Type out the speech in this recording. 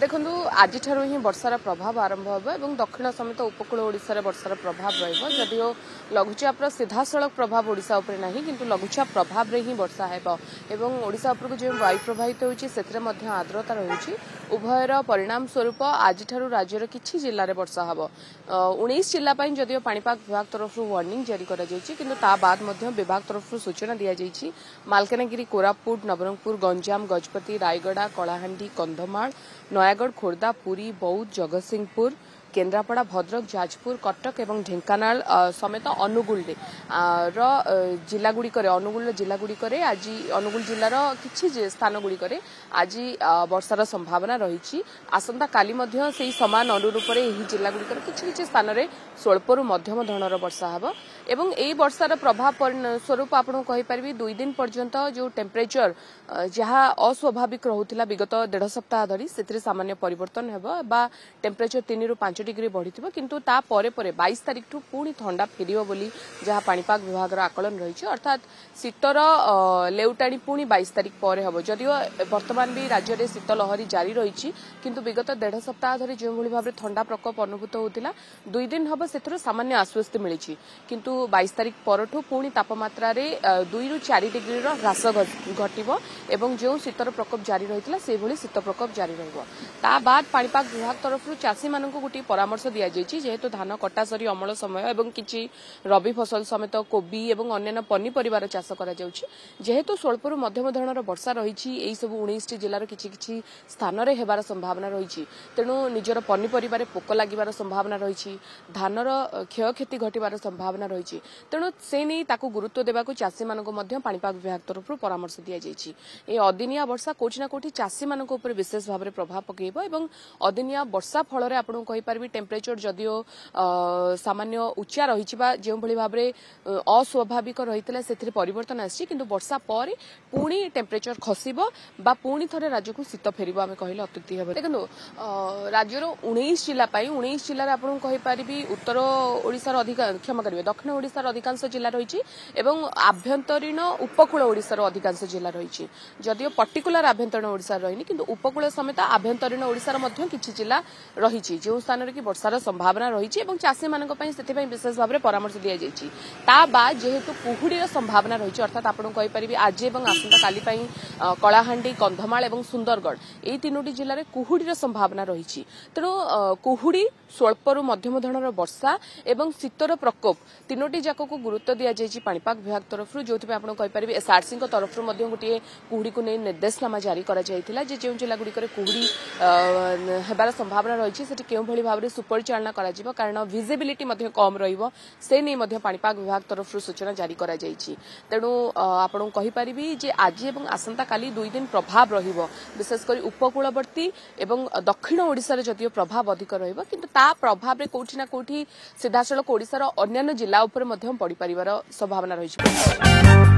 देखु आज ही वर्षार प्रभाव आरंभ हो दक्षिण समेत उपकूल ओडिशा वर्षार प्रभाव रदियो लघुचापर सीधासलख प्रभाव ओडिशा उपर ना कि लघुचाप प्रभाव रे ही वर्षा होशा उपर जो वायु प्रभावित होती आर्द्रता रही उभयर परिणाम स्वरूप आज राज्यर किछि जिले में वर्षा हम 19 जिला जदियो पाणीपाग विभाग तरफ वार्निंग जारी कर बाद विभाग तरफ सूचना दि जाइए मालकानगिरी कोरापुट नवरंगपुर गंजाम गजपति रायगड़ा कलाहांडी कंधमाल नयागढ़ खोर्धा पुरी बौद्ध जगतसिंहपुर केन्द्रापड़ा भद्रक जाजपुर कटक एवं ढेंकानाल समेत अनुगुल जिलागुड़िक अनुगुल जिलागुड़िक आज अनुगुल जिलार किछि स्थान गुड़िक आज वर्षार संभावना रही आसंता काली से समान अनुरूप जिलागुड़िकर किछि स्थान में स्वल्परू मध्यम धरणर वर्षा हेब एवं एई वर्षार प्रभाव स्वरूप आपको कहीपरि 2 दिन पर्यंत जो टेम्परेचर जहाँ अस्वाभाविक रोला विगत 1.5 सप्ताह धरी से सामान्य परिवर्तन हेबा टेम्परेचर 3 ରୁ 5 डिग्री बढ़ी किंतु ता परे 22 तारिख ठू पुणी ठंडा फेरियो बोली जहाँ पाणीपाग विभाग आकलन रही अर्थात शीतर लेउटाणी पुणी 22 तारिख पर हम जदियो वर्तमान भी राज्य में शीत लहरी जारी रही किंतु विगत 1.5 सप्ताह धरी जो भाव में ठंडा प्रकोप अनुभूत होता 2 दिन हम से सामान्य आश्वस्ति मिली किंतु 22 तारिख परठू पुणी तापमात्रा 2 ରୁ 4 डिग्री ह्रास घटव एवं जो शीतर प्रकोप जारी रही से शीत प्रकोप जारी रहा बाद पाणीपाग विभाग तरफ चाषी मान गोटे परामर्श दि जाइए जेहेतु धान कटा सरी अमल समय एवं किछि रबी फसल समेत कोबी एवं अन्य पनीपरिवार चाष करा जाउछि जेहेतु स्वल्परू मध्यम धरणर वर्षा रही सब 19 जिलार किछि स्थान रे हेबार संभावना रही तेणु निजर पनीपरिवार पोक लागिबार संभावना रही धानर क्षयक्षति घटिबार संभावना रही तेणु से नहीं ताकू गुरुत्व देवाक चाषी मान पाणीपाग विभाग तरफ परामर्श दि जाइए ये अदिनिया वर्षा कोठी ना कोठी चाषी मान विशेष भाव में प्रभाव पकेब एवं अदिनिया वर्षा फल आपको कहीपरि टेम्परेचर जदियो सामान्य उच्चा रही जो भाव में अस्वाभाविक रही से परिवर्तन आसी किंतु वर्षा पर पुणी टेम्परेचर खसब बा पुणी थे राज्य को शीत फेर आम कहले अत्युक्ति हे देखो राज्यर 19 जिला 19 जिले आपको कहीपरि उत्तर ओडिशार क्षमा करेंगे दक्षिण ओडिशार अधिकांश जिला रही आभ्यंतरीण उपकूल ओडिशार अधिकांश जिला रही जदियो पर्टिकुलर आभ्यंतरीण ओडिशार रही किंतु उपकूल समेत आभ्यंतरीण ओडिशार किछि जिला रही जो स्थान रे कि वर्षार संभावना रही चाषी मान विशेष भाव में परामर्श दि जाइए बाद जेहेतु कुहुड़ीर संभावना रही अर्थात आपको कहीपरि आज और आसंता काली कलाहांडी कंधमाल और सुंदरगढ़ यही 3टी जिले में कुहुड़ीर संभावना रही तेणु कुहुड़ी स्वल्परू मध्यम धरणर वर्षा एवं शीतर प्रकोप 3टी जाक को गुरुत्व दि जाइए पाणीपाग विभाग तरफ जो आपको कहीपरि एसआरसी तरफ गोटे कुहुड़ी को नहीं निर्देशनामा जारी कर जो जिलागुड़िक कुहुड़ी हेबार संभावना रही से क्यों भाव में सुपरिचालना करा कारण विजिबिलिटी कम रही पाणीपाग विभाग तरफ सूचना जारी करा जाइछि तेणु आपन कहीपरि जे आज और आसंता काली 2 दिन प्रभाव रहिबो विशेषकर उपकूलवर्ती एवं दक्षिण ओडिशा रे जदियो प्रभाव अधिक रहिबो किंतु ता प्रभाव रे कोठी ना कोठी सीधासलख ओडिशा रो अन्य जिला उपर पड़ी परिवार संभावना रही।